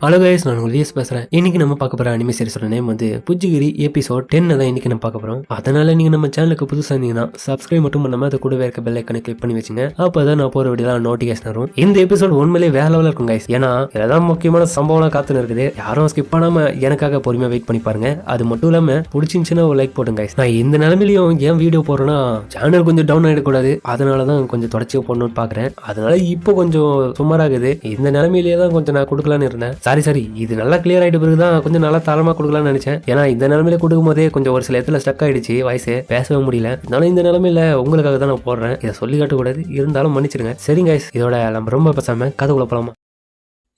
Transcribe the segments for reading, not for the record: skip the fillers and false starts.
Hello guys, நான் உங்களுக்கு லியஸ் பேசுறேன். இன்னைக்கு நம்ம பார்க்க போற அனிமே சீரிஸோட நேம் வந்து புஜ்ஜிகிரி எபிசோட் 10 தான் இன்னைக்கு நம்ம பார்க்க போறோம். அதனால நீங்க நம்ம சேனலுக்கு புதுசா இருந்தீங்கன்னா சப்ஸ்கிரைப் மட்டும் பண்ணாம அது கூடவே இருக்க பெல் ஐகானை கிளிக் பண்ணி வச்சுங்க. அப்பதான் நான் போற வீடியோல நோட்டிஃபிகேஷன் வரும். இந்த எபிசோட் உண்மையிலேயே வேற லெவல்ல இருக்கும் கைஸ். ஏன்னா இதெல்லாம் முக்கியமான சம்பவம் காத்துன்னு இருக்குது. யாரும் ஸ்கிப் பண்ணாம எனக்காக பொறுமையா வெயிட் பண்ணி பாருங்க. அது மட்டும் இல்லாம பிடிச்சிருந்துச்சுன்னா ஒரு லைக் போடுங்க கைஸ். நான் இந்த நிலைமையிலையும் ஏன் வீடியோ போடுறேன்னா சேனல் கொஞ்சம் டவுன் ஆயிடக்கூடாது, அதனாலதான் கொஞ்சம் தொடர்ச்சியா போடணும்னு பாக்குறேன். அதனால இப்போ கொஞ்சம் சுமாராகுது. இந்த நிலைமையிலேயே தான் கொஞ்சம் நான் கொடுக்கலான்னு இருந்தேன். சரி இது நல்லா கிளியர் ஆயிட்டு பிறகுதான் கொஞ்சம் நல்லா தரமா கொடுக்கலாம்னு நினைச்சேன். ஏன்னா இந்த நிலைமையில கொடுக்கும் போதே கொஞ்சம் ஒரு சில இடத்துல ஸ்டக் ஆயிடுச்சு, வாய்ஸ் பேசவே முடியல. அதனால இந்த நிலைமையில உங்களுக்காக தான் நான் போடுறேன். இதை சொல்லி காட்டக்கூடாது, இருந்தாலும் மன்னிச்சிருங்க. சரிங்க guys, இதோட நம்ம ரொம்ப பேசாம கதைக்குள்ள போலாமா?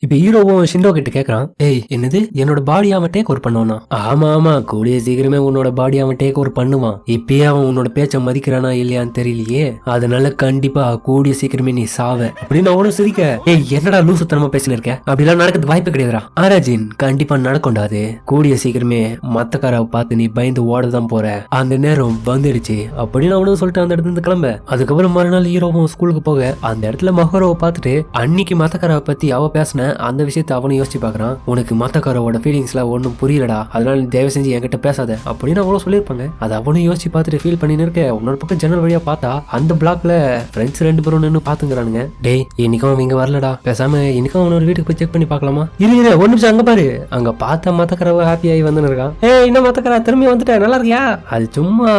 இப்ப ஹீரோவும் ஷிண்டோ கிட்ட கேக்குறான், ஏய் என்னது என்னோட பாடி அவன் டேக் ஓவர் பண்ணுவானா? ஆமா கூடிய சீக்கிரமே உன்னோட பாடி அவன் டேக் ஓவர் பண்ணுவான். இப்பயே அவன் உன்னோட பேச்ச மதிக்கிறானா இல்லையான்னு தெரியலையே, அதனால கண்டிப்பா கூடிய சீக்கிரமே நீ சாவ அப்படின்னு அவனும் சிரிக்க. ஏய் என்னடா லூசுத்தனமா பேசின இருக்க, அப்படிலாம் நடக்கிறது வாய்ப்பு கிடையாதுடா. ஆராஜின் கண்டிப்பா நடக்கும்டாது. கூடிய சீக்கிரமே மத்தக்காராவை பார்த்து நீ பயந்து ஓடதான் போற, அந்த நேரம் வந்துடுச்சு அப்படின்னு அவனும் சொல்லிட்டு அந்த இடத்துல இருந்து கிளம்ப. அதுக்கப்புறம் மறுநாள் ஹீரோவும் ஸ்கூலுக்கு போக அந்த இடத்துல மகரோவை பார்த்துட்டு அன்னைக்கு மத்தக்காராவை பத்தி அவ பேசின அந்த விஷயத்த அவனும் யோசிச்சு பாக்குறான். உனக்கு மத்தக்காரோட ஃபீலிங்ஸ்ல ஒன்னும் புரியலடா, அதனால தயவு செஞ்சு என்கிட்ட பேசாத அப்படின்னு அவனும் சொல்லியிருப்பாங்க. அது அவனும் யோசிச்சு பார்த்துட்டு ஃபீல் பண்ணின்னு இருக்க. உன்னோட பக்கம் ஜன்னல் வழியா பார்த்தா அந்த பிளாக்ல ஃப்ரெண்ட்ஸ் 2 பேரும் நின்று பாத்துங்கிறானுங்க. டேய் இன்னைக்கும் அவன் இங்க வரலடா, பேசாம இன்னைக்கும் அவனோட வீட்டுக்கு போய் செக் பண்ணி பாக்கலாமா? இல்ல ஒரு நிமிஷம் அங்க பாரு. அங்க பார்த்தா மத்தக்காரவ ஹாப்பி ஆகி வந்து இருக்கான். ஏய் என்ன மத்தக்காரா திரும்பி வந்துட்ட, நல்லா இருக்கியா? அது சும்மா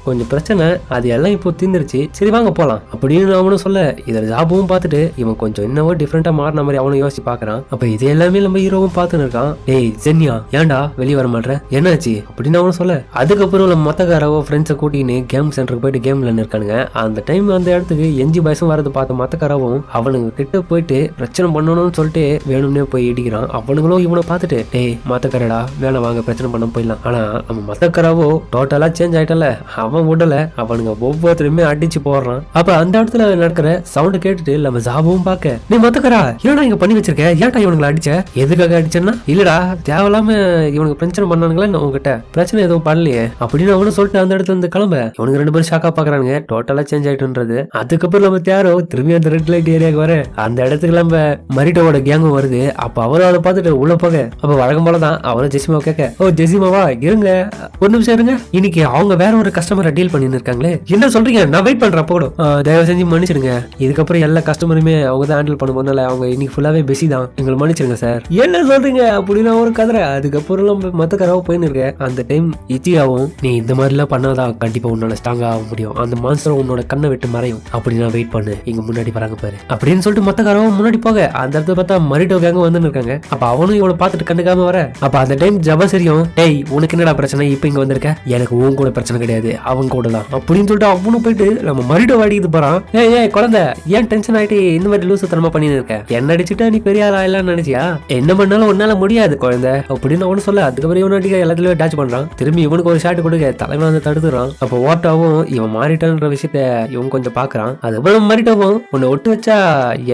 கொஞ்சம் பிரச்சனை, அது எல்லாம் இப்போ தீர்ந்துருச்சு, சரி வாங்க போலாம் அப்படின்னு அவனும் சொல்ல. இதை ஜாபும் பார்த்துட்டு இவன் கொஞ்சம் என்னவோ டிஃப்ரெண்டா மாறின மாதிரி அவனும் யோசிச்சு பாக்குறான். அப்ப இது எல்லாமே நம்ம ஹீரோவும் பார்த்துன்னு இருக்கான். ஏய் ஜென்யா ஏன்டா வெளியே வர மாட்டேற, என்னாச்சு அப்படின்னு அவனும் சொல்ல. அதுக்கப்புறம் நம்ம மத்தக்காரவோ ஃப்ரெண்ட்ஸை கூட்டின்னு கேம் சென்டருக்கு போயிட்டு கேம் விளையாண்டு இருக்கானுங்க. அந்த டைம் அந்த இடத்துக்கு எஞ்சி பாய்ஸும் வரது பார்த்த மத்தக்காரவும் அவனுங்க கிட்ட போயிட்டு பிரச்சனை பண்ணணும்னு சொல்லிட்டு வேணும்னே போய் இடிக்கிறான். அவனுங்களும் இவனை பார்த்துட்டு டேய் மத்தக்காரடா வேலை வாங்க பிரச்சனை பண்ண போயிடலாம். ஆனா நம்ம மத்தக்காரவோ டோட்டலா சேஞ்ச் ஆயிட்டல, அவன் விடல, அவனுங்க ஒவ்வொருத்தருமே அடிச்சு போடுறான். அப்ப அந்த இடத்துல நடக்கிற சவுண்ட் கேட்டுட்டு நம்ம ஜாபும் பார்க்க, நீ மத்தக்காரா ஏன்னா இங்க பண்ணி வச்சிருக்க, ஏன்டா இவனுங்களை அடிச்ச, எதுக்காக அடிச்சேன்னா? இல்லடா தேவையில்லாம இவனுக்கு பிரச்சனை பண்ணானுங்களா உங்ககிட்ட, பிரச்சனை எதுவும் பண்ணலையே அப்படின்னு அவனு சொல்லிட்டு அந்த இடத்துல இருந்து கிளம்ப. இவனுக்கு 2 பேரும் ஷாக்கா பாக்குறானுங்க, டோட்டலா சேஞ்ச் ஆயிட்டுன்றது. அதுக்கப்புறம் நம்ம தேரோ திரும்பி அந்த ரெட் லைட் ஏரியாவுக்கு வர அந்த இடத்துக்கு நம்ம மரிட்டோட கேங்கும் வருது. அப்ப அவரும் அதை பார்த்துட்டு உள்ள போக, அப்ப வழக்கம் போலதான் அவனும் ஜெசிமாவை கேட்க, ஓ ஜெசிமாவா இருங்க ஒரு நிமிஷம் இருங்க, இன்னைக்கு அவங்க வேற ஒரு கஸ்டமரை டீல் பண்ணிட்டு இருக்காங்களே, என்ன சொல்றீங்க, நான் வெயிட் பண்றேன் போடும், தயவு செஞ்சு மன்னிச்சிடுங்க, இதுக்கப்புறம் எல்லா கஸ்டமருமே அவங்க தான் ஹேண்டில் பண்ணும்போதுனால அவங்க இன்னைக்கு ஃபுல்லாவே பிஸி தான், எங்களை மன்னிச்சிருங்க சார். என்ன சொல்றீங்க அப்படின்னு ஒரு கதை. அதுக்கப்புறம் நம்ம மத்தக்காராவும் போயின்னு இருக்க. அந்த டைம் இச்சியாவும், நீ இந்த மாதிரி எல்லாம் பண்ணாதான் கண்டிப்பா உன்னால ஸ்ட்ராங்கா ஆக முடியும், அந்த மான்ஸ்டர் உன்னோட கண்ணை விட்டு மறையும், அப்படின்னா வெயிட் பண்ணு, இங்க முன்னாடி வராங்க பாரு அப்படின்னு சொல்லிட்டு மத்தக்காராவும் முன்னாடி போக அந்த இடத்துல பார்த்தா மரிட்டோ கேங்க வந்து இருக்காங்க. அப்ப அவனும் இவனை பார்த்துட்டு கண்டுக்காம வர. அப்ப அந்த டைம் ஜபசரியும், டேய் உனக்கு என்னடா பிரச்சனை, இப்ப இங்க வந்திருக்க, எனக்கு உன் கூட பிரச்சனை கிடையாது அவன் கூட தான் அப்படின்னு சொல்லிட்டு அவனும் போயிட்டு நம்ம மரிட்டோ அடிக்கிட்டு போறான். ஏய் குழந்தை ஏன் டென்ஷன் ஆயிட்டு இந்த மாதிரி லூசு தனமா பண்ணிட்டு இருக்க, என்ன அடிச்சுட்டா நீ பெரிய ஆளா இல்லன்னு நினைச்சியா, என்ன பண்ணாலும் உன்னால முடியாது குழந்தை அப்படின்னு அவனு சொல்ல. அதுக்கப்புறம் இவன் அடிக்க எல்லாத்துலயும் அட்டாச் பண்றான். திரும்பி இவனுக்கு ஒரு ஷாட் கொடுக்க தலைமை வந்து தடுத்துறான். அப்ப ஓட்டாவும் இவன் மாறிட்டான்ற விஷயத்த இவன் கொஞ்சம் பாக்குறான். அதுக்கப்புறம் மாறிட்டாவும் உன்னை ஒட்டு வச்சா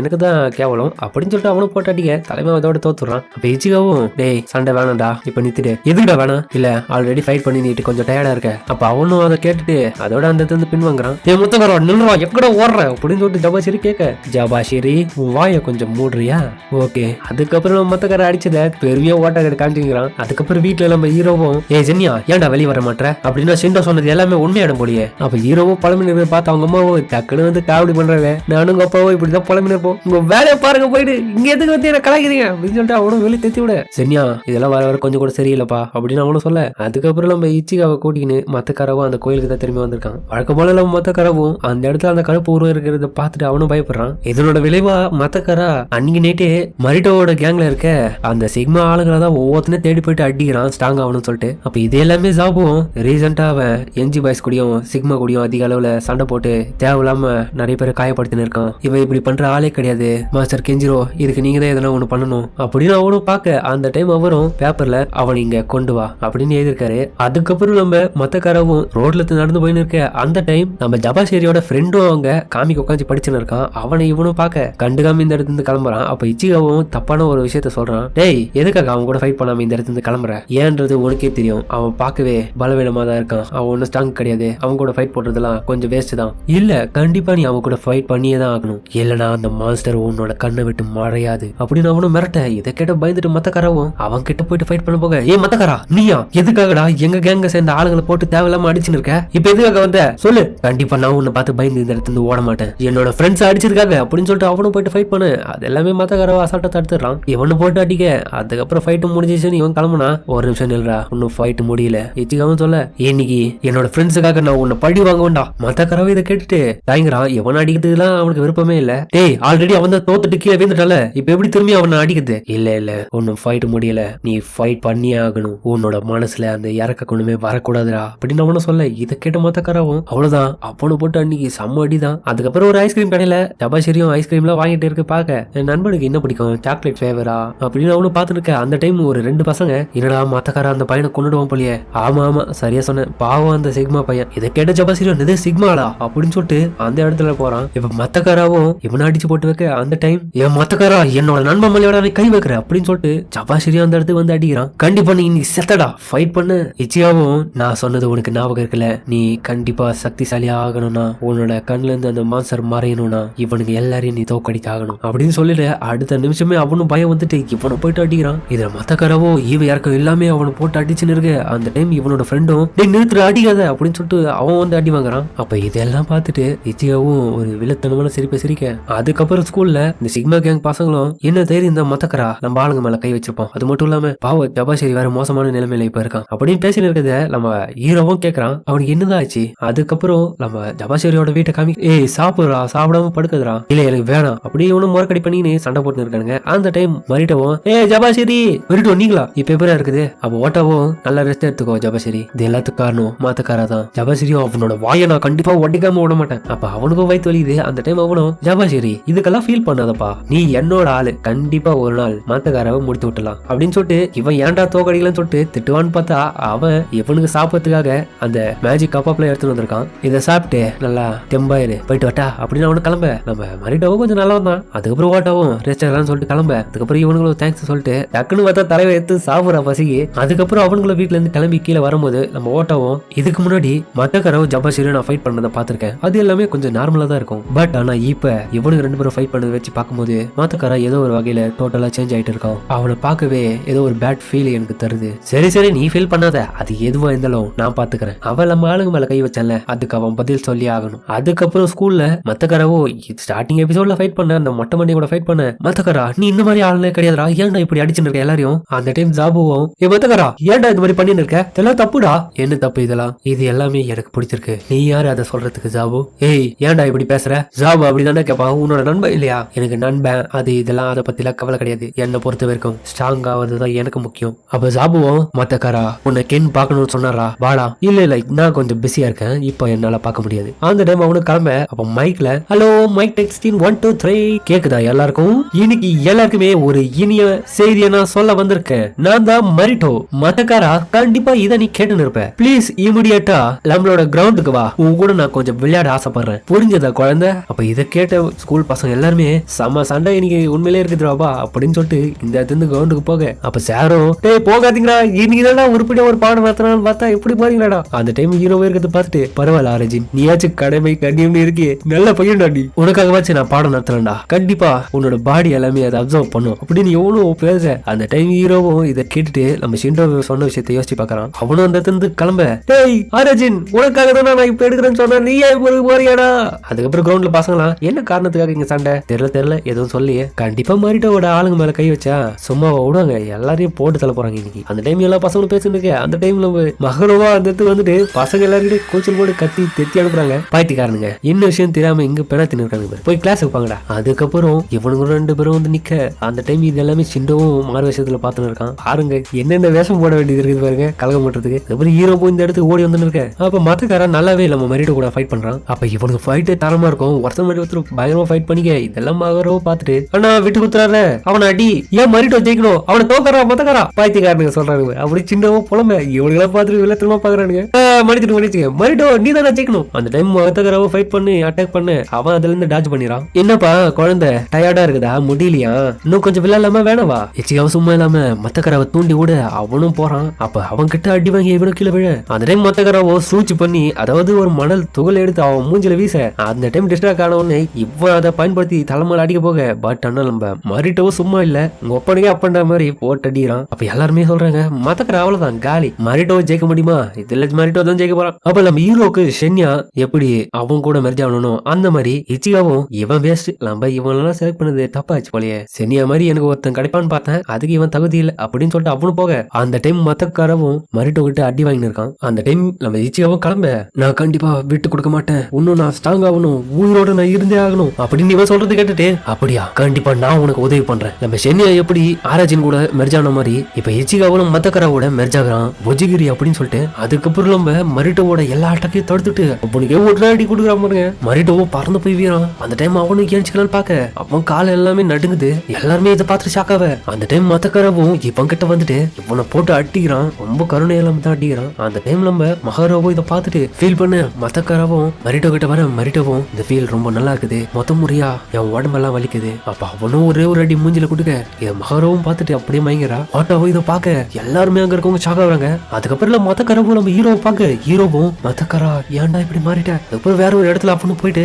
எனக்கு தான் கேவலம் அப்படின்னு சொல்லிட்டு அவனும் போட்டு அடிக்க தலைமை அதோட தோத்துறான். அப்ப இச்சிகாவும், டேய் சண்டை வேணாம்டா இப்ப நித்துட்டு, எதுக்குடா வேணாம், இல்ல ஆல்ரெடி ஃபைட் பண்ணி நீட்டு கொஞ்சம் டயர்டா இருக்க. அப்ப அவனும் அதை கேட்டுட்டு அதோட அந்த இடத்துல பின் வாங்குறான். என் முத்தகரோ நில்றா எக்கட ஓடுற அப்படின்னு சொல்லிட்டு ஜபாஷிரி கேட்க, ஜபாஷிரி உன் வாயை கொஞ்சம் மூடுறியா, ஓகே. அதுக்கப்புறம் மத்தக்கார அடிச்சத பெரிய ஓட்ட காமிக்கிறான். அதுக்கப்புறம் வீட்டுல நம்ம ஹீரோவும், ஏ ஜென்யா ஏன்டா வெளியே வர மாட்டேற அப்படின்னு ஷிண்டோ சொன்னது எல்லாமே உண்மையாடும் போலியே. அப்ப ஹீரோவும் பழமினரை பார்த்து அவங்க அம்மாவும் டக்குன்னு வந்து காவடி பண்றாங்க, நானும் உங்க அப்பாவும் இப்படிதான் பழமினர் இருப்போம், உங்க வேலையை பாருங்க போயிட்டு இங்க எதுக்கு வந்து என்ன கலாய்க்கிறீங்க அப்படின்னு சொல்லிட்டு அவனும் வெளியே தெத்தி விட. ஜென்யா இதெல்லாம் வர வர கொஞ்சம் கூட சரியில்லப்பா அப்படின்னு அவனும் சொல்ல. அதுக்கப்புறம் நம்ம இச்சிகாவை கூட்டின்னு மத்தக்காரவும் அந்த கோயிலுக்கு தான் திரும்பி வந்திருக்கான். வழக்கம் போல நம்ம மத்தக்காரவும் அந்த இடத்துல அந்த கருப்பு உருவம் இருக்கிறத பார்த்துட்டு அவனும் பயப்படுறான். இதனோட விளைவா மத்தக்காரா அன்னைக்கு நைட்டே மரிட்டோட கேங்ல இருக்க அந்த சிக்மா ஆளுங்களை தான் ஒவ்வொருத்தனே தேடி போயிட்டு அடிக்கிறான் ஸ்ட்ராங் ஆகணும்னு சொல்லிட்டு. அப்ப இது எல்லாமே ஜாபும் ரீசெண்டா அவன் என்ஜி பாய்ஸ் கூடயும் சிக்மா கூடயும் அதிக அளவுல சண்டை போட்டு தேவையில்லாம நிறைய பேரை காயப்படுத்தின்னு இருக்கான். இவன் இப்படி பண்ற ஆளே கிடையாது மாஸ்டர் கெஞ்சிரோ, இதுக்கு நீங்க தான் எதனா ஒண்ணு பண்ணணும் அப்படின்னு அவனும் பார்க்க அந்த டைம் அவரும் பேப்பர்ல அவன் இங்க கொண்டு வா அப்படின்னு எழுதிருக்காரு. அதுக்கப்புறம் நம்ம மத்தக்காரவும் ரோட்ல நடந்து போயின்னு இருக்க. அந்த டைம் நம்ம ஜபாஷேரியோட ஃப்ரெண்டும் அவங்க காமிக்கு உட்காந்து படிச்சுன்னு இருக்கான். அவனை இவனும் பார்க்க கண்டுகாம இந்த இடத்துல இருந்து கிளம்புறான். அப்ப இச்சிகா இச்சிகாவும் தப்பான ஒரு விஷயத்த சொல்றான். டேய் எதுக்காக அவன் கூட ஃபைட் பண்ணாம இந்த இடத்துல இருந்து கிளம்புற? ஏன்றது உனக்கே தெரியும். அவன் பார்க்கவே பலவீனமா தான் இருக்கான். அவன் ஒன்னும் ஸ்ட்ராங் கிடையாது. அவன் கூட ஃபைட் போடுறதுலாம் கொஞ்சம் வேஸ்ட் தான். இல்ல கண்டிப்பா நீ அவன் கூட ஃபைட் பண்ணியே தான் ஆகணும். இல்லனா அந்த மான்ஸ்டர் உன்னோட கண்ணை விட்டு மறையாது அப்படின்னு அவனும் மிரட்ட. இதை கேட்ட பயந்துட்டு மத்தக்காராவும் அவன் கிட்ட போயிட்டு ஃபைட் பண்ண போக, ஏ மத்தக்காரா நீயா எதுக்காகடா எங்க கேங்க சேர்ந்த ஆளுங்களை போட்டு தேவையில்லாம அடிச்சுன்னு இருக்க? இப்ப எதுக்காக வந்த சொல்லு. கண்டிப்பா நான் உன்னை பார்த்து பயந்து இந்த இடத்துல இருந்து ஓட மாட்டேன். என்னோட ஃப்ரெண்ட்ஸ் அடிச்சிருக்காங்க அப்படின்னு சொல்லிட்டு அவனும் போயிட்டு ஃபைட் பண்ணு. அது எல்லாமே மத்தக்காராவை அசால்ட்டா தடுத்துறான். இவனு போட்டு அடிக்க. அதுக்கப்புறம் ஃபைட் முடிஞ்சிச்சுன்னு இவன் கிளம்புனா. ஒரு நிமிஷம் நில்றா, இன்னும் ஃபைட் முடியல. இச்சிகாவும் சொல்ல, இன்னைக்கு என்னோட ஃப்ரெண்ட்ஸுக்காக நான் உன்னை பழி வாங்க வேண்டாம். மத்தக்காராவை இதை கேட்டுட்டு தாயங்கிறான். எவன் அடிக்கிறதுலாம் அவனுக்கு விருப்பமே இல்ல. டேய் ஆல்ரெடி அவன் தான் தோத்துட்டு கீழே வீந்துட்டால, இப்ப எப்படி திரும்பி அவனை அடிக்குது? இல்ல ஒன்னும் ஃபைட் முடியல, நீ ஃபைட் பண்ணியே ஆகணும். உன்னோட மனசுல அந்த இறக்க கொண்டுமே வரக்கூடாதுடா அப்படின்னு அவனும் சொல்ல. இதை கேட்ட மத்தக்காராவும் அவ்வளவுதான் அவனு போட்டு அன்னைக்கு செம்ம அடிதான். அதுக்கப்புறம் ஒரு ஐஸ்கிரீம் கடையில ஜபாஷிரியும் ஐஸ்கிரீம்லாம் வாங்கிட்டு இருக்கு. பாக்க என் நண்பனுக்கு என்ன பிடிக்கும், சாக்லேட் ஃபிளேவரா அப்படின்னு அவனும் பார்த்துட்டு இருக்க. அந்த டைம் ஒரு 2 பசங்க, என்னடா மத்தக்காரா அந்த பையனை கொண்டுடுவான் போலியே. ஆமா சரியா சொன்னேன், பாவம் அந்த சிக்மா பையன். இதை கேட்ட ஜபாஷிரியும் இது சிக்மாடா அப்படின்னு சொல்லிட்டு அந்த இடத்துல போறான். இப்ப மத்தக்காராவும் இவனை அடிச்சு போட்டு வைக்க. அந்த டைம் என் மத்தக்காரா என்னோட நண்பன் மலையோட கை வைக்கிற அப்படின்னு சொல்லிட்டு ஜபாஷிரியும் அந்த இடத்துக்கு வந்து அடிக்கிறான். கண்டிப்பா நீ இன்னைக்கு செத்தடா, ஃபைட் பண்ணு. இச்சியாவும் நான் சொன்னது உனக்கு ஞாபகம் இருக்குல்ல, நீ கண்டிப்பா சக்திசாலியா ஆகணும்னா, உன்னோட கண்ணுல இருந்து அந்த மான்ஸ்டர் மறையணும்னா இவனுக்கு எல்லாரையும் நீ தோக்கடிக்க ஆகணும் அப்படின்னு சொல்லிட்டு அடுத்த நிமிஷமே அவனும் பயம் வந்துட்டு இவனை போயிட்டு அடிக்கிறான். இதுல மத்தக்காரவோ ஈவ யாருக்கும் எல்லாமே அவனை போட்டு அடிச்சுன்னு இருக்கு. அந்த டைம் இவனோட ஃப்ரெண்டும் நீ நிறுத்துற அடிக்காத அப்படின்னு சொல்லிட்டு அவன் வந்து அடி வாங்குறான். அப்ப இதெல்லாம் பார்த்துட்டு இச்சியாவும் ஒரு வில்லத்தனமான சிரிக்க. அதுக்கப்புறம் ஸ்கூல்ல இந்த சிக்மா கேங் பசங்களும் என்ன தெரியும் இந்த மத்தக்கரா நம்ம ஆளுங்க மேல கை வச்சிருப்போம், அது மட்டும் இல்லாம பாவ ஜபாஷிரி வேற மோசமான நிலைமையில இப்ப இருக்கான் அப்படின்னு பேசிட்டு இருக்கிறத நம்ம ஹீரோவும் கேக்குறான். அவனுக்கு என்னதான் ஆச்சு? அதுக்கப்புறம் நம்ம ஜபாஷிரியோட வீட்டை காமி, ஏய் சாப்பிடுறா, சாப்பிடாம படுக்குதுரா, இல்ல எனக்கு வேணாம் அப்படி இவனும் முறக்கடி பண்ணி சண்டை போட்டு இருக்கானுங்க. அந்த டைம் மரிட்டவும், ஏ ஜபாஷிரி மரிட்டோ நீங்களா இப்ப எப்படியா இருக்குது? அப்ப ஓட்டாவும் நல்லா ரெஸ்ட் எடுத்துக்கோ ஜபாஷிரி, இது எல்லாத்துக்கும் காரணம் மாத்தக்காரா தான். ஜபாஷிரியும் அவனோட வாயை நான் கண்டிப்பா ஒட்டிக்காம விட மாட்டேன். அப்ப அவனுக்கும் வயிற்று வலிக்குது. அந்த டைம் அவனும் ஜபாஷிரி இதுக்கெல்லாம் ஃபீல் பண்ணாதப்பா, நீ என்னோட ஆளு, கண்டிப்பா ஒரு நாள் மாத்தக்காராவை முடித்து விட்டலாம் அப்படின்னு சொல்லிட்டு இவன் ஏன்டா தோக்கடிக்கலன்னு சொல்லிட்டு திட்டுவான்னு பார்த்தா அவன் இவனுக்கு சாப்பிட்றதுக்காக அந்த மேஜிக் கப்பாப்ல எடுத்துட்டு வந்திருக்கான். இதை சாப்பிட்டு நல்லா தெம்பாயிரு போயிட்டு வட்டா அப்படின்னு அவனு கிளம்ப. நம்ம மரிட்டாவும் கொஞ்சம் நல்லா வந்தான். அதுக்கப்புறம் ஓட்டாவும் ரெஸ்ட் ஆகலாம்னு சொல்லிட்டு கிளம்ப. அதுக்கப்புறம் இவனுங்களும் தேங்க்ஸ் சொல்லிட்டு டக்குன்னு பார்த்தா தலைவை எடுத்து சாப்பிட்ற பசிக்கு. அதுக்கப்புறம் அவனுங்களும் வீட்டுல இருந்து கிளம்பி கீழே வரும்போது நம்ம ஓட்டாவும் இதுக்கு முன்னாடி மத்தக்காரவும் ஜபாஷிரியும் நான் ஃபைட் பண்ணதை பார்த்திருக்கேன், அது எல்லாமே கொஞ்சம் நார்மலா தான் இருக்கும். பட் ஆனா இப்ப இவனுக்கு 2 பேரும் ஃபைட் பண்ணதை வச்சு பார்க்கும்போது மாத்தக்காரா ஏதோ ஒரு வகையில டோட்டலா சேஞ்ச் ஆயிட்டு இருக்கான். அவனை பார்க்கவே ஏதோ ஒரு பேட் ஃபீல் எனக்கு தருது. சரி நீ ஃபீல் பண்ணாத, அது எதுவா இருந்தாலும் நான் பாத்துக்கிறேன். அவன் நம்ம ஆளுங்க மேல கை வச்சல, அதுக்கு அவன் பதில் சொல்லி ஆகணும். அதுக்கப்புறம் ஸ்கூல்ல மத்தக்காரவோ ஸ்டார்டிங் எபிசோட்ல ஃபைட் பண்ண அந்த மொட்டை மண்டி கூட ஃபைட் பண்ண, மத்தக்காரா நீ இந்த மாதிரி ஆளுநே கிடையாதுடா, ஏன்டா இப்படி அடிச்சுட்டு இருக்க எல்லாரையும்? அந்த டைம் ஜாபுவும் ஏ மத்தக்காரா ஏன்டா இந்த மாதிரி பண்ணிட்டு இருக்க, இதெல்லாம் தப்புடா. என்ன தப்பு இதெல்லாம்? இது எல்லாமே எனக்கு பிடிச்சிருக்கு, நீ யாரு அதை சொல்றதுக்கு ஜாபு? ஏய் ஏன்டா இப்படி பேசுற? ஜாபு அப்படிதானே கேப்பா, உன்னோட நண்பன் இல்லையா? எனக்கு நண்பன் அது இதெல்லாம் அதை பத்தி எல்லாம் கவலை கிடையாது. என்னை பொறுத்த வரைக்கும் ஸ்ட்ராங் ஆவதுதான் எனக்கு முக்கியம். அப்ப ஜாபுவும் மத்தக்காரா உன்னை கென் பாக்கணும்னு சொன்னாரா, வாடா. இல்ல நான் கொஞ்சம் பிஸியா இருக்கேன், இப்போ என்னால பார்க்க முடியாது. அந்த டைம் அவனுக்கு கிளம்ப. அப்ப மைக்ல ஹலோ மைக் டெக்ஸ்டின் 1 2 3 கேக்குதா எல்லாருக்கும்? இன்னைக்கு எல்லாருக்குமே ஒரு இனிய செய்தியை நான் சொல்ல வந்திருக்கேன். நான் தான் மரிட்டோ. மத்தக்காரா கண்டிப்பா இதை நீ கேட்டுன்னு இருப்ப. ப்ளீஸ் இமிடியேட்டா நம்மளோட கிரவுண்டுக்கு வா, உன் கூட நான் கொஞ்சம் விளையாட ஆசைப்படுறேன், புரிஞ்சதா குழந்தை? அப்ப இதை கேட்ட ஸ்கூல் பசங்க எல்லாருமே செம்ம சண்டை இன்னைக்கு உண்மையிலே இருக்குதுராபா அப்படின்னு சொல்லிட்டு இந்த இடத்துல கிரவுண்டுக்கு போக. அப்ப சாரும் டேய் போகாதீங்களா, இன்னைக்கு தான் உருப்படியா ஒரு பாடம் நடத்தினான்னு பார்த்தா இப்படி போறீங்களாடா. அந்த டைம் ஹீரோவே இருக்கிறத பார்த்துட்டு பரவாயில்ல ஆரஜின், நீயாச்சும் கடமை கண்ணியம் இருக்கு, நல்ல பையன்டாடி, உனக்காகவாச்சும் நான் பாடம் நடத்துறேன்டா, கண்டிப்பா உன்னோட பாடி எல்லாமே அதை அப்சர்வ் பண்ணும் அப்படின்னு எவ்வளவு பேச. அந்த டைம் ஹீரோவும் இதை கேட்டுட்டு நம்ம ஷிண்டோ சொன்ன விஷயத்தை யோசிச்சு பாக்குறான். அவனும் அந்த இடத்துல கிளம்ப, டேய் ஆரஜின் உனக்காக தான் நான் இப்ப எடுக்கிறேன்னு சொன்னா நீ ஏன் போறியாடா? அதுக்கப்புறம் கிரவுண்ட்ல பசங்களா என்ன காரணத்துக்காக இங்க சண்டை தெரியல எதுவும் சொல்லியே. கண்டிப்பா மாரிட்டோட ஆளுங்க மேல கை வச்சா சும்மா விடுவாங்க, எல்லாரையும் போட்டு தள்ள போறாங்க இன்னைக்கு. அந்த டைம் எல்லா பசங்களும் பேசிட்டு இருக்க. அந்த டைம்ல மகளவா அந்த இடத்துக்கு வந்துட்டு பசங்க எல்லாருக்கிட்டே கூச்சல் போட்டு கத்தி தெத்தி அனுப்புறாங்க. பாய்த்திக்காரனுங்க என்ன விஷயம் தெரியாம இங்க பெணாத்தின்னு இருக்காங்க, போய் கிளாஸுக்கு பாங்கடா. அதுக்கப்புறம் இவனுங்க 2 பேரும் வந்து நிக்க. அந்த டைம் இது எல்லாமே சிண்டவும் மாறு வேஷத்துல பாத்துன்னு இருக்கான். பாருங்க என்னென்ன வேஷம் போட வேண்டியது இருக்குது பாருங்க கலகம் பண்றதுக்கு. அதுக்கப்புறம் ஹீரோ போய் இந்த இடத்துக்கு ஓடி வந்து இருக்க. அப்ப மத்தக்காரன் நல்லாவே நம்ம மரிட்டோ கூட ஃபைட் பண்றான். அப்ப இவனுக்கு ஃபைட் தரமா இருக்கும், ஒருத்தர் மாதிரி ஒருத்தர் பயங்கரமா ஃபைட் பண்ணிக்க. இதெல்லாம் மகரோ பாத்துட்டு அண்ணா விட்டு குத்துறாரு, அவனை அடி, ஏன் மரிட்டோ ஜெயிக்கணும், அவனை தோக்கறா மத்தக்காரா பாய்த்திக்காரனுங்க சொல்றாங்க. அப்படி சின்னவும் புலம்ப இவனுங்களா பாத்துட்டு வில்லத்தனமா பாக்குறானுங்க. மன்னிச்சுக்க மரிட்டோ நீ தான் ஜெயிக்கணும். அந்த டைம் மத்தக்கராவை ஃபைட் பண்ணி அட்டாக் பண்ணு, அவன் அதுல இருந்து டாஜ் பண்ணிடுறான். என்னப்பா குழந்தை டயர்டா இருக்குதா, முடியலையா, இன்னும் கொஞ்சம் விளையாடாம வேணவா? இச்சிகாவை சும்மா இல்லாம மத்தக்கராவை தூண்டி விட அவனும் போறான். அப்ப அவன் கிட்ட அடி வாங்கி இவனும் கீழே விழ அந்த டைம் மத்தக்கராவோ சூழ்ச்சி பண்ணி, அதாவது ஒரு மணல் துகள் எடுத்து அவன் மூஞ்சில வீச அந்த டைம் டிஸ்ட்ராக்ட் ஆனவனே இவன் அதை பயன்படுத்தி தலைமையில அடிக்க போக, பட் ஆனால் நம்ம மரிட்டோ சும்மா இல்ல, உங்க ஒப்பனையே அப்பன்ற மாதிரி போட்டு அடிக்கிறான். அப்ப எல்லாருமே சொல்றாங்க மத்தக்கரா அவ்வளவுதான் காலி, மரிட்டோ ஜெயிக்க முடியுமா, இதுல மரிட்டோ தான் ஜெயிக்க போறான். அப்ப நம்ம ஹீரோக்கு ஷென்யா எப்படி அவன் கூட மெர்ஜ் ஆகணும், அந்த மாதிரி இச்சிகாவும் இவன் வேஸ்ட், நம்ம இவனெல்லாம் செலக்ட் பண்ணது தப்பாச்சு போலயே, ஷென்யா மாதிரி எனக்கு ஒருத்தன் கிடைப்பான்னு பார்த்தேன், அதுக்கு இவன் தகுதி இல்லை அப்படின்னு சொல்லிட்டு அவனும் போக அந்த டைம் மத்தக்காரவும் மரிட்டோ கிட்ட அடி வாங்கி இருக்கான். அந்த டைம் நம்ம இச்சிகாவும் கிளம்ப, நான் கண்டிப்பா விட்டு கொடுக்க மாட்டேன், இன்னும் நான் ஸ்ட்ராங் ஆகணும், உயிரோட நான் இருந்தே ஆகணும் அப்படின்னு இவன் சொல்றது கேட்டுட்டு, அப்படியா கண்டிப்பா நான் உனக்கு உதவி பண்றேன். நம்ம ஷென்யா எப்படி ஆராய்ச்சின் கூட மெர்ஜ் ஆன மாதிரி இப்ப இச்சிகாவும் மத்தக்காராவோட மெர்ஜ் ஆகிறான் புஜிகிரி அப்படின்னு சொல்லிட்டு. அதுக்கப்புறம் நம்ம மரிட்டோவோட எல்லா அட்டாக்கையும் தடுத்துட்டு அவனுக்கே ஒரு அடி கொடுக்குறான் பாருங்க. மரிட்டோவும் பறந்து போய் வீரான். அந்த டைம் அவனுக்கு ஏஞ்சிக்கலான்னு பாக்க அவன் கால எல்லாமே நடுங்குது. எல்லாருமே இதை பார்த்து ஷாக்காவ அந்த டைம் மத்தக்காரவும் இவன் கிட்ட வந்துட்டு இவனை போட்டு அடிக்கிறான், ரொம்ப கருணை இல்லாம தான் அடிக்கிறான். அந்த டைம் நம்ம மகாராவும் இதை பார்த்துட்டு ஃபீல் பண்ண மத்தக்காரவும் மரிட்டோ கிட்ட வர, மரிட்டோவும் இந்த ஃபீல் ரொம்ப நல்லா இருக்குது, மொத்த முறையா என் உடம்பெல்லாம் வலிக்குது. அப்ப அவனும் ஒரே ஒரு அடி மூஞ்சில கொடுக்க இதை மகாராவும் பார்த்துட்டு அப்படியே மயங்கிறா. ஆட்டோவும் இதை பார்க்க எல்லாருமே அங்க இருக்கவங்க ஷாக் ஆகுறாங்க. அதுக்கப்புறம் மத்தக்காரவும் நம்ம ஹீரோவை பார்க்க, ஹீரோவும் மத்தக்காரா ஏன்டா இப்படி மாறிட்டேன், அதுக்கப்புறம் வேற ஒரு இடத்துல அப்படின்னு போயிட்டு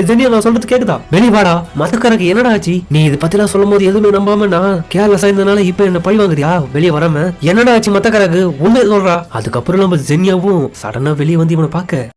ஜெனியா நான் சொல்றது கேக்குதா, வெளிய வாடா, மத்தக்காரக்கு என்னடா ஆச்சு, நீ இதை பத்தி எல்லாம் சொல்லும் போது எதுவுமே நம்பாம நான் கேர்லெஸ் ஆயிருந்தனால இப்ப என்ன பழி வாங்குறியா, வெளியே வராம என்னடா ஆச்சு மத்தக்காரக்கு உண்மையை சொல்றா. அதுக்கப்புறம் நம்ம ஜெனியாவும் சடனா வெளியே வந்து இவனை பார்க்க,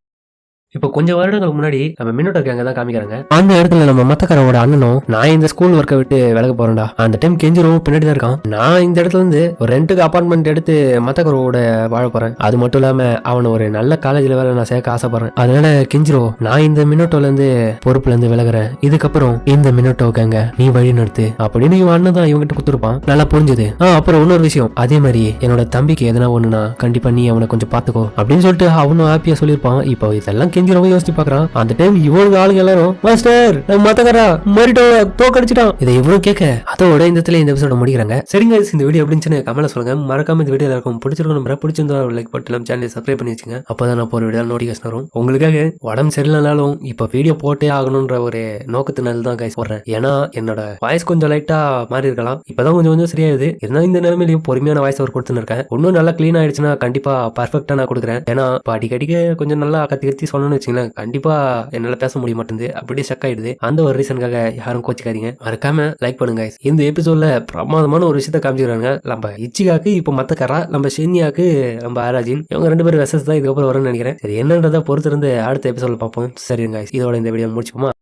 இப்போ கொஞ்சம் வருடங்களுக்கு முன்னாடி நம்ம மின்னோட்ட கேங்க தான் காமிக்கிறாங்க. அந்த இடத்துல நம்ம மத்தக்காரோட அண்ணனும், நான் இந்த ஸ்கூல் ஒர்க்கை விட்டு விலக போறேன்டா, அந்த டைம் கெஞ்சிரும் பின்னாடி தான் இருக்கான், நான் இந்த இடத்துல இருந்து ஒரு ரெண்டுக்கு அப்பார்ட்மெண்ட் எடுத்து மத்தக்காரோட வாழ போறேன், அது மட்டும் இல்லாம அவனை ஒரு நல்ல காலேஜ்ல வேலை நான் சேர்க்க ஆசைப்படுறேன், அதனால கெஞ்சிரோ நான் இந்த மின்னோட்டோல இருந்து பொறுப்புல இருந்து விலகுறேன், இதுக்கப்புறம் இந்த மின்னோட்டோ கேங்க நீ வழி நடத்து அப்படின்னு இவன் அண்ணன் தான் இவங்கிட்ட கொடுத்துருப்பான். நல்லா புரிஞ்சுது. அப்புறம் இன்னொரு விஷயம், அதே மாதிரி என்னோட தம்பிக்கு எதனா ஒண்ணுனா கண்டிப்பா நீ அவனை கொஞ்சம் பாத்துக்கோ அப்படின்னு சொல்லிட்டு அவனும் ஹாப்பியா சொல்லியிருப்பான். இப்போ இதெல்லாம் கெஞ்சி ரொம்ப யோசிச்சு பாக்குறான். அந்த டைம் இவனுக்கு ஆளுங்க எல்லாரும் மாஸ்டர் மத்தக்காரா மரிட்டோ தோக்கடிச்சிட்டான் இதை இவனும் கேட்க, அதோட இந்த இடத்துல இந்த எபிசோட முடிக்கிறாங்க. சரிங்க, இந்த வீடியோ எப்படின்னு கமெண்ட்ல சொல்லுங்க. மறக்காம இந்த வீடியோ எல்லாருக்கும் பிடிச்சிருக்கும், பிடிச்சிருந்தா லைக் போட்டு நம்ம சேனலை சப்ஸ்கிரைப் பண்ணி வச்சுங்க, அப்பதான் நான் போற வீடியோ நோட்டிஃபிகேஷன் வரும். உங்களுக்காக உடம்பு சரியில்லைனாலும் இப்ப வீடியோ போட்டே ஆகணும்ன்ற ஒரு நோக்கத்தினால தான் கைஸ் போடுறேன். ஏன்னா என்னோட வாய்ஸ் கொஞ்சம் லைட்டா மாறி இருக்கலாம், இப்பதான் கொஞ்சம் கொஞ்சம் சரியாயுது. இருந்தாலும் இந்த நிலைமையிலையும் பொறுமையான வாய்ஸ் அவர் கொடுத்துன்னு இருக்கேன். இன்னும் நல்லா கிளீன் ஆயிடுச்சுன்னா கண்டிப்பா பர்ஃபெக்டா நான் கொடுக்குறேன். ஏன்னா அடிக்கடிக்க கொஞ்சம் நல்லா கத்தி சொல்லணும்னு வச்சுங்களேன், கண்டிப்பா என்னால பேச முடிய மாட்டேங்குது, அப்படியே ஸ்டக் ஆயிடுது. அந்த ஒரு ரீசனுக்காக யாரும் கோச்சிக்காதீங்க, மறக்காம லைக் பண்ணுங்க. இந்த எபிசோட்ல பிரமாதமான ஒரு விஷயத்த காமிச்சிருக்காங்க. நம்ம இச்சிகாக்கு இப்ப மத்தக்காரா, நம்ம ஷென்யாக்கு நம்ம ஆராஜின், இவங்க ரெண்டு பேரும் வெசஸ் தான் இதுக்கப்புறம் வரும்னு நினைக்கிறேன். சரி என்னன்றதை பொறுத்திருந்து அடுத்த எபிசோட்ல பார்ப்போம். சரிங்க, இதோட இந்த வீடியோ முடிச்சுப்போமா.